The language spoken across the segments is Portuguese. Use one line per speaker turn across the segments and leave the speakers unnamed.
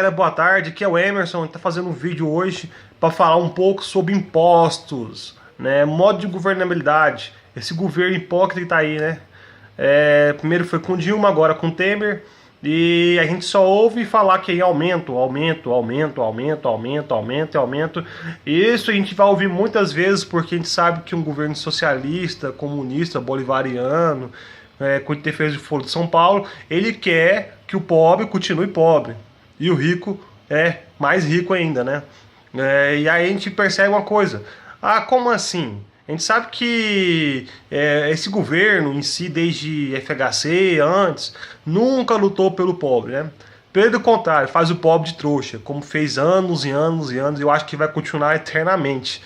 galera, boa tarde. Aqui é o Emerson, a gente tá fazendo um vídeo hoje para falar um pouco sobre impostos, né? Modo de governabilidade. Esse governo hipócrita que tá aí, né? Primeiro foi com Dilma, agora com Temer. E a gente só ouve falar que é aumento. E isso a gente vai ouvir muitas vezes porque a gente sabe que um governo socialista, comunista, bolivariano, com interferência de Foro de São Paulo, ele quer que o pobre continue pobre e o rico é mais rico ainda, né? E aí a gente percebe uma coisa: como assim? A gente sabe que esse governo em si, desde FHC, antes, nunca lutou pelo pobre, né? Pelo contrário, faz o pobre de trouxa, como fez anos e anos e anos, e eu acho que vai continuar eternamente.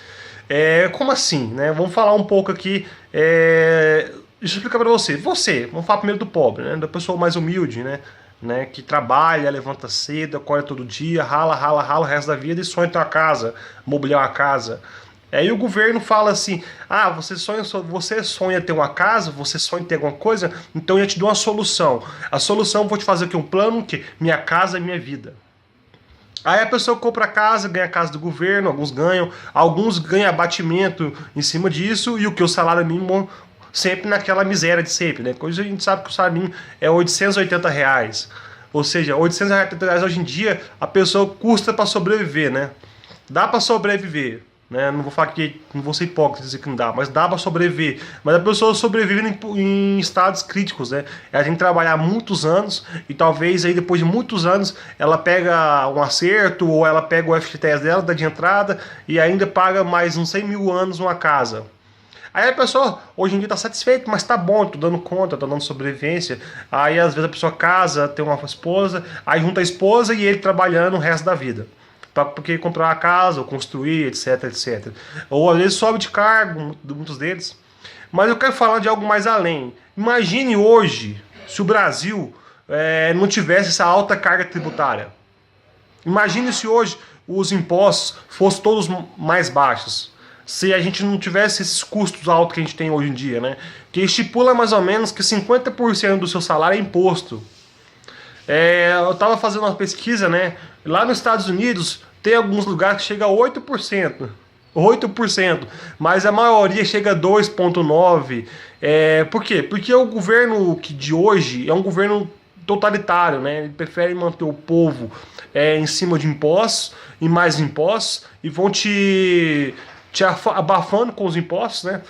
Como assim, né? Vamos falar um pouco aqui. Deixa eu explicar pra você. Vamos falar primeiro do pobre, né? Da pessoa mais humilde, né? Que trabalha, levanta cedo, acorda todo dia, rala o resto da vida e sonha ter uma casa, mobiliar uma casa. Aí o governo fala assim: você sonha ter uma casa, você sonha ter alguma coisa, então eu te dou uma solução. A solução, eu vou te fazer aqui um plano que minha casa é minha vida. Aí a pessoa compra a casa, ganha a casa do governo, alguns ganham abatimento em cima disso, e o salário mínimo sempre naquela miséria de sempre, né? Hoje a gente sabe que o salário mínimo é R$ 880. Ou seja, R$ 880 hoje em dia a pessoa custa para sobreviver, né? Dá para sobreviver, né? Não vou falar que não vou ser hipócrita dizer que não dá, mas dá para sobreviver. Mas a pessoa sobrevive em estados críticos, né? Ela tem que trabalhar muitos anos e talvez aí depois de muitos anos ela pega um acerto ou ela pega o FGTS dela, dá de entrada e ainda paga mais uns 100 mil anos uma casa. Aí a pessoa hoje em dia está satisfeita, mas tá bom, tô dando conta, tô dando sobrevivência. Aí às vezes a pessoa casa, tem uma esposa, aí junta a esposa e ele trabalhando o resto da vida. Porque comprar uma casa, ou construir, etc. Ou às vezes sobe de cargo, muitos deles. Mas eu quero falar de algo mais além. Imagine hoje, se o Brasil não tivesse essa alta carga tributária. Imagine se hoje os impostos fossem todos mais baixos. Se a gente não tivesse esses custos altos que a gente tem hoje em dia, né? Que estipula mais ou menos que 50% do seu salário é imposto. Eu estava fazendo uma pesquisa, né? Lá nos Estados Unidos tem alguns lugares que chega a 8%. 8%, mas a maioria chega a 2,9%. Por quê? Porque o governo de hoje é um governo totalitário, né? Ele prefere manter o povo em cima de impostos e mais impostos e vão te abafando com os impostos, né?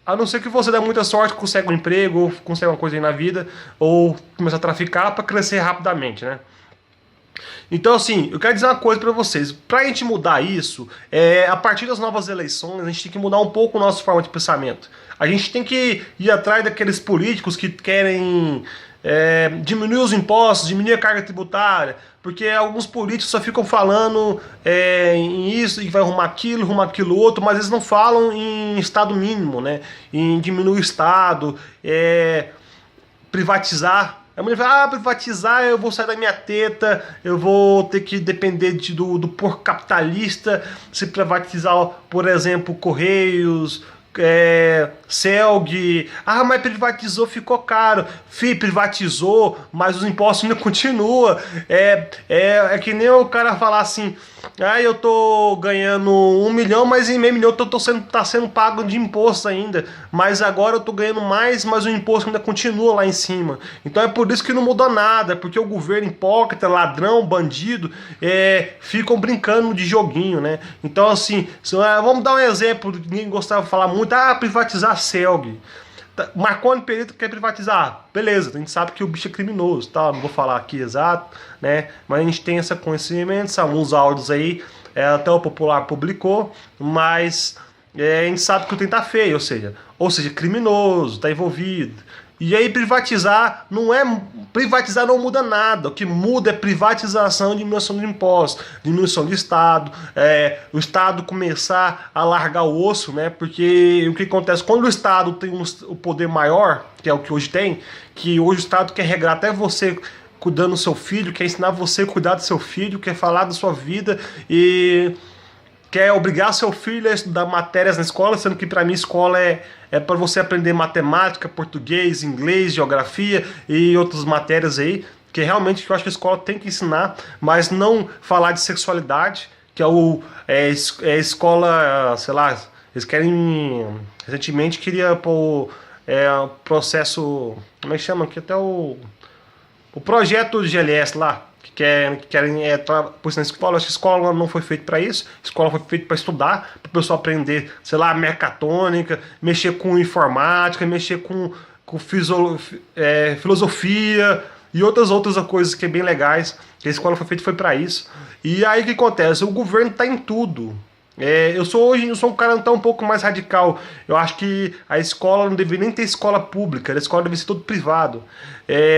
A não ser que você dê muita sorte, consegue um emprego, ou consegue uma coisa aí na vida, ou começa a traficar para crescer rapidamente, né? Então, assim, eu quero dizer uma coisa para vocês. Para a gente mudar isso, a partir das novas eleições, a gente tem que mudar um pouco a nossa forma de pensamento. A gente tem que ir atrás daqueles políticos que querem diminuir os impostos, diminuir a carga tributária, porque alguns políticos só ficam falando em isso e vai arrumar aquilo outro, mas eles não falam em estado mínimo, né? Em diminuir o estado, privatizar. A mulher fala: privatizar, eu vou sair da minha teta, eu vou ter que depender do porco capitalista. Se privatizar, por exemplo, Correios, Celg, mas privatizou, ficou caro. Privatizou, mas os impostos ainda continuam. É que nem o cara falar assim: eu tô ganhando 1 milhão, mas em meio milhão tá sendo pago de imposto ainda. Mas agora eu tô ganhando mais, mas o imposto ainda continua lá em cima. Então é por isso que não mudou nada, porque o governo hipócrita, ladrão, bandido, ficam brincando de joguinho, né? Então assim, vamos dar um exemplo, ninguém gostava de falar muito: privatizar a Celg. Marconi Pereira quer privatizar, beleza, a gente sabe que o bicho é criminoso, tá? Não vou falar aqui exato, né? Mas a gente tem esse conhecimento, alguns áudios aí, até o Popular publicou, mas a gente sabe que o trem tá feio, ou seja, criminoso, tá envolvido. E aí privatizar não muda nada. O que muda é privatização e diminuição de impostos, diminuição de Estado, o Estado começar a largar o osso, né? Porque o que acontece quando o Estado tem o poder maior, que é o que hoje tem, que hoje o Estado quer regrar até você cuidando do seu filho, quer ensinar você a cuidar do seu filho, quer falar da sua vida e quer obrigar seu filho a estudar matérias na escola, sendo que para mim escola é para você aprender matemática, português, inglês, geografia e outras matérias aí. que realmente eu acho que a escola tem que ensinar, mas não falar de sexualidade, que é escola, sei lá, eles querem, recentemente queria pôr processo, como é que chama? Que até o projeto do GLS lá, que querem por isso na escola, acho que a escola não foi feita para isso, a escola foi feita para estudar, para o pessoal aprender, sei lá, mecatrônica, mexer com informática, mexer com filosofia e outras coisas que é bem legais, que a escola foi para isso. E aí o que acontece? O governo está em tudo. Hoje eu sou um cara um pouco mais radical. Eu acho que a escola não deveria nem ter escola pública, a escola deve ser tudo privado.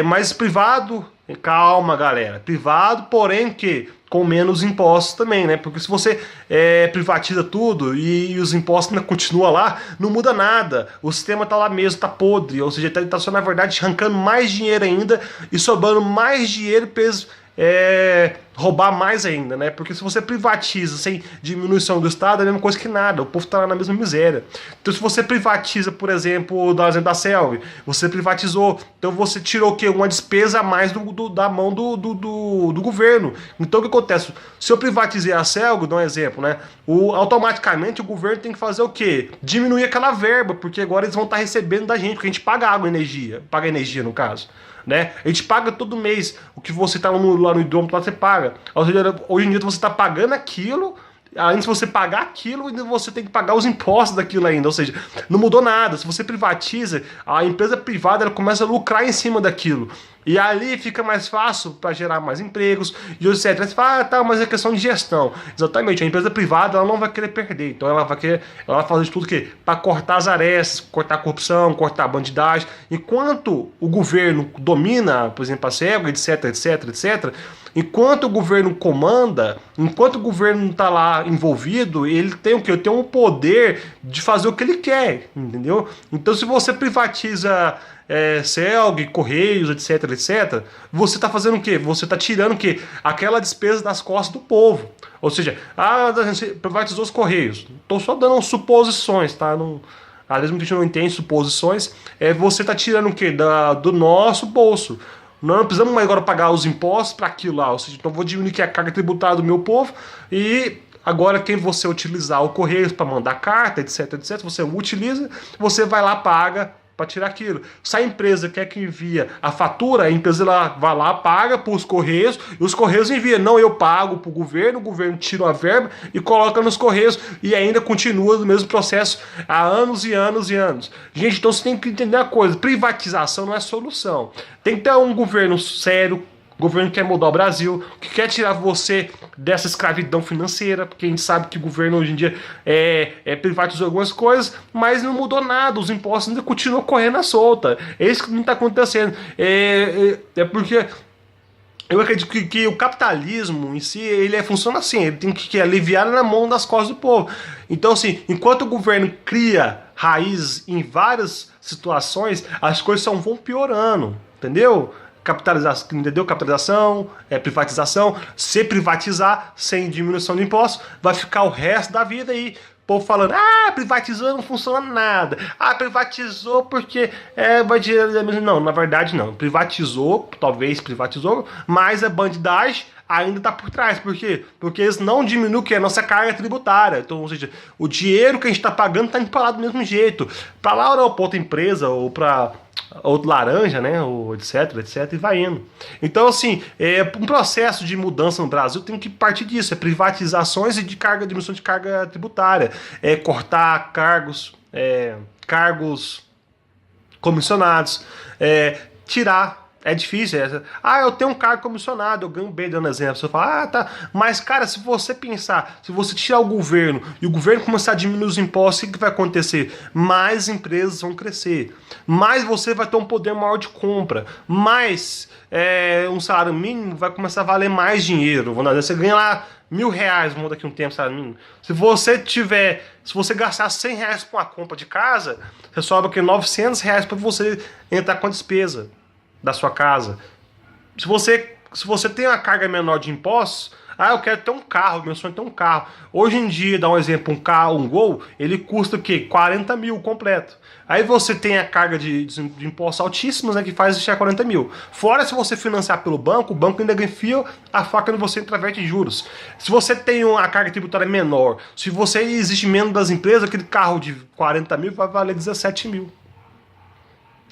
Mas privado, calma galera, privado, porém que com menos impostos também, né? Porque se você privatiza tudo e os impostos ainda continuam lá, não muda nada. O sistema tá lá mesmo, tá podre, ou seja, tá só na verdade arrancando mais dinheiro ainda e sobrando mais dinheiro para eles roubar mais ainda, né? Porque se você privatiza sem diminuição do Estado, é a mesma coisa que nada, o povo tá lá na mesma miséria. Então se você privatiza, por exemplo, da Selvi, você privatizou, então você tirou o quê? Uma despesa a mais da mão do governo. Então o que acontece? Se eu privatizei a Selvi, dá um exemplo, né? Automaticamente o governo tem que fazer o quê? Diminuir aquela verba, porque agora eles vão estar recebendo da gente, porque a gente paga água e energia, paga energia no caso. Né? A gente paga todo mês o que você está lá no hidrômetro, lá você paga. Ou seja, hoje em dia você está pagando aquilo, além de você pagar aquilo, ainda você tem que pagar os impostos daquilo ainda. Ou seja, não mudou nada. Se você privatiza, a empresa privada ela começa a lucrar em cima daquilo. E ali fica mais fácil para gerar mais empregos e etc. Você fala, tá, mas é questão de gestão. Exatamente, a empresa privada ela não vai querer perder. Então ela vai fazer de tudo para cortar as arestas, cortar a corrupção, cortar a bandidagem. Enquanto o governo domina, por exemplo, a SEGA, etc, etc, etc. Enquanto o governo comanda, enquanto o governo está lá envolvido, ele tem o quê? Ele tem um poder de fazer o que ele quer, entendeu? Então se você privatiza CELG, Correios, etc, etc, você está fazendo o quê? Você está tirando o quê? Aquela despesa das costas do povo. Ou seja, a gente privatizou os Correios. Estou só dando suposições, tá? Não, às vezes muita gente não entende suposições. Você está tirando o quê? Do nosso bolso. Nós não precisamos mais agora pagar os impostos para aquilo lá. Ou seja, então vou diminuir aqui a carga tributária do meu povo e agora quem você utilizar o Correios para mandar carta, etc, etc, você utiliza, você vai lá, paga para tirar aquilo. Se a empresa quer que envia a fatura, a empresa vai lá, paga para os Correios, e os Correios enviam. Não, eu pago para o governo tira a verba e coloca nos Correios, e ainda continua do mesmo processo há anos e anos e anos. Gente, então você tem que entender uma coisa, privatização não é solução. Tem que ter um governo sério, governo que quer mudar o Brasil, que quer tirar você dessa escravidão financeira, porque a gente sabe que o governo hoje em dia privatizou algumas coisas, mas não mudou nada, os impostos ainda continuam correndo à solta. É isso que não está acontecendo. Porque eu acredito que o capitalismo em si, ele funciona assim, ele tem que aliviar na mão das costas do povo. Então assim, enquanto o governo cria raízes em várias situações, as coisas só vão piorando, entendeu? Capitalização, entendeu? Capitalização, privatização. Se privatizar sem diminuição de impostos, vai ficar o resto da vida aí. O povo falando, privatizou, não funciona nada. Privatizou porque vai dinheiro. Não, na verdade não. Privatizou, talvez privatizou, mas a bandidagem ainda está por trás. Por quê? Porque eles não diminuem a nossa carga tributária. Então, ou seja, o dinheiro que a gente está pagando está indo para lá do mesmo jeito. Para lá ou para outra empresa, ou para outro laranja, né, ou etc, etc, e vai indo. Então, assim, um processo de mudança no Brasil tem que partir disso, privatizações e diminuição de carga tributária, cortar cargos comissionados, tirar. É difícil. Eu tenho um cargo comissionado, eu ganho bem, dando exemplo. Você fala, tá. Mas, cara, se você pensar, se você tirar o governo e o governo começar a diminuir os impostos, o que vai acontecer? Mais empresas vão crescer. Mais você vai ter um poder maior de compra. Mais um salário mínimo vai começar a valer mais dinheiro. Você ganha lá R$1.000, vamos daqui um tempo, salário mínimo. Se você gastar R$100 com a compra de casa, você sobra aqui R$900 para você entrar com a despesa da sua casa. Se você tem uma carga menor de impostos, Ah, eu quero ter um carro, meu sonho é ter um carro. Hoje em dia, dá um exemplo, um carro, um Gol, ele custa o quê? 40 mil completo. Aí você tem a carga de impostos altíssimos, né, que faz chegar a 40 mil. Fora se você financiar pelo banco, o banco ainda enfia a faca em você através de juros. Se você tem uma carga tributária menor, se você existe menos das empresas, aquele carro de 40 mil vai valer 17 mil.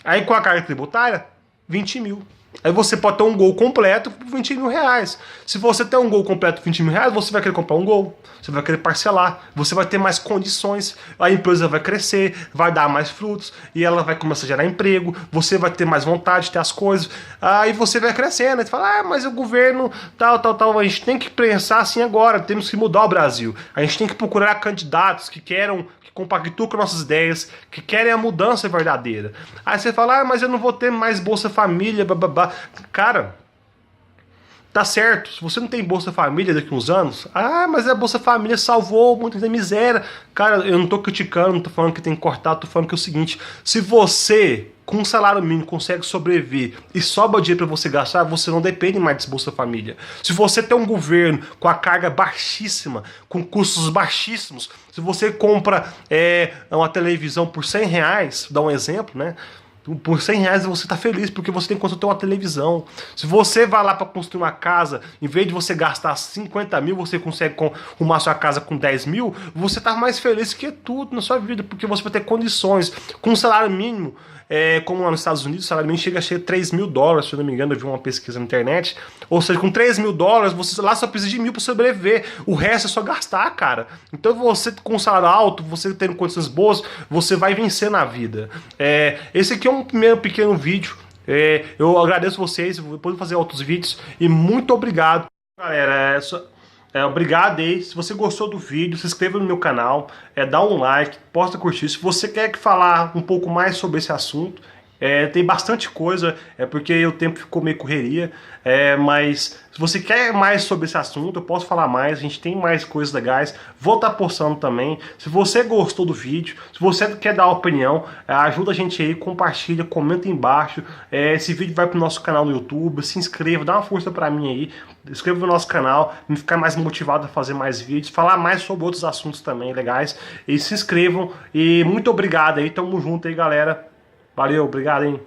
Aí com a carga tributária, 20 mil. Aí você pode ter um Gol completo por 20 mil reais. Se você tem um Gol completo por 20 mil reais, você vai querer comprar um Gol. Você vai querer parcelar. Você vai ter mais condições. A empresa vai crescer, vai dar mais frutos. E ela vai começar a gerar emprego. Você vai ter mais vontade de ter as coisas. Aí você vai crescendo. Aí você fala, ah, mas o governo tal. A gente tem que pensar assim agora. Temos que mudar o Brasil. A gente tem que procurar candidatos que queiram compactuam com nossas ideias, que querem a mudança verdadeira. Aí você fala, ah, mas eu não vou ter mais Bolsa Família, bababá. Cara, tá certo, se você não tem Bolsa Família daqui a uns anos, ah, mas a Bolsa Família salvou muita da miséria. Cara, eu não tô criticando, não tô falando que tem que cortar, tô falando que é o seguinte, se você com um salário mínimo consegue sobreviver e sobra dinheiro para você gastar, você não depende mais desse Bolsa Família. Se você tem um governo com a carga baixíssima, com custos baixíssimos, se você compra uma televisão por 100 reais, dá um exemplo, né? Por 100 reais você está feliz porque você tem condição de ter uma televisão. Se você vai lá para construir uma casa, em vez de você gastar 50 mil, você consegue arrumar sua casa com 10 mil, você está mais feliz que tudo na sua vida, porque você vai ter condições. Com um salário mínimo, como lá nos Estados Unidos, o salário mínimo chega a ser 3 mil dólares, se eu não me engano, eu vi uma pesquisa na internet. Ou seja, com 3 mil dólares, você lá só precisa de 1.000 para sobreviver. O resto é só gastar, cara. Então você com um salário alto, você tendo condições boas, você vai vencer na vida. Esse aqui é um primeiro pequeno vídeo. Eu agradeço vocês, vou poder fazer outros vídeos. E muito obrigado, galera. Obrigado aí. Se você gostou do vídeo, se inscreva no meu canal, dá um like, posta curtir. Se você quer falar um pouco mais sobre esse assunto, tem bastante coisa, porque o tempo ficou meio correria, mas se você quer mais sobre esse assunto, eu posso falar mais, a gente tem mais coisas legais, vou estar postando também. Se você gostou do vídeo, se você quer dar uma opinião, ajuda a gente aí, compartilha, comenta aí embaixo, esse vídeo vai pro nosso canal no YouTube, se inscreva, dá uma força pra mim aí, inscreva no nosso canal, me ficar mais motivado a fazer mais vídeos, falar mais sobre outros assuntos também legais, e se inscrevam, e muito obrigado aí, tamo junto aí galera. Valeu, obrigado, hein?